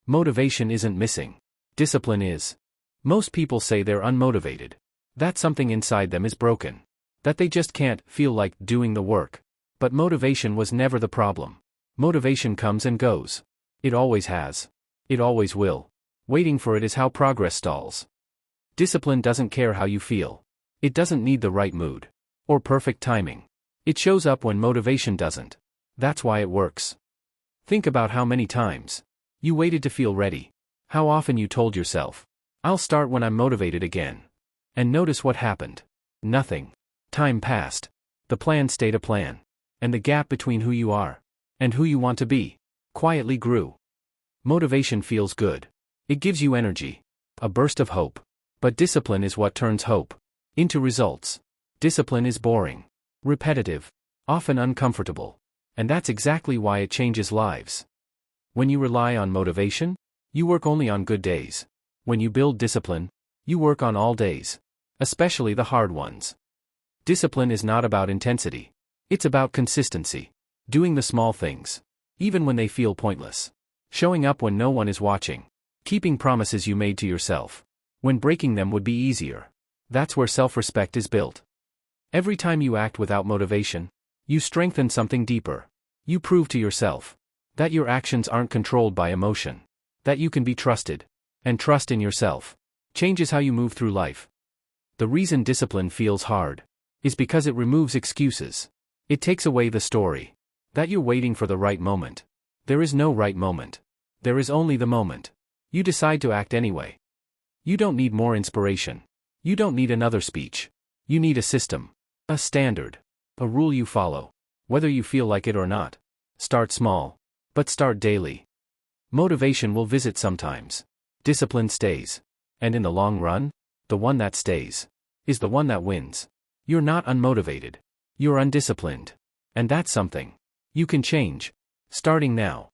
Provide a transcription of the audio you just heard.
Motivation isn't missing. Discipline is. Most people say they're unmotivated. That something inside them is broken. That they just can't feel like doing the work. But motivation was never the problem. Motivation comes and goes. It always has. It always will. Waiting for it is how progress stalls. Discipline doesn't care how you feel. It doesn't need the right mood. Or perfect timing. It shows up when motivation doesn't. That's why it works. Think about how many times you waited to feel ready. How often you told yourself, I'll start when I'm motivated again. And notice what happened. Nothing. Time passed. The plan stayed a plan. And the gap between who you are and who you want to be quietly grew. Motivation feels good. It gives you energy. A burst of hope. But discipline is what turns hope into results. Discipline is boring. Repetitive. Often uncomfortable. And that's exactly why it changes lives. When you rely on motivation, you work only on good days. When you build discipline, you work on all days. Especially the hard ones. Discipline is not about intensity. It's about consistency. Doing the small things. Even when they feel pointless. Showing up when no one is watching. Keeping promises you made to yourself. When breaking them would be easier. That's where self-respect is built. Every time you act without motivation, you strengthen something deeper. You prove to yourself that your actions aren't controlled by emotion. That you can be trusted. And trust in yourself changes how you move through life. The reason discipline feels hard is because it removes excuses. It takes away the story that you're waiting for the right moment. There is no right moment. There is only the moment. You decide to act anyway. You don't need more inspiration. You don't need another speech. You need a system. A standard. A rule you follow. Whether you feel like it or not. Start small. But start daily. Motivation will visit sometimes. Discipline stays. And in the long run, the one that stays is the one that wins. You're not unmotivated. You're undisciplined. And that's something you can change. Starting now.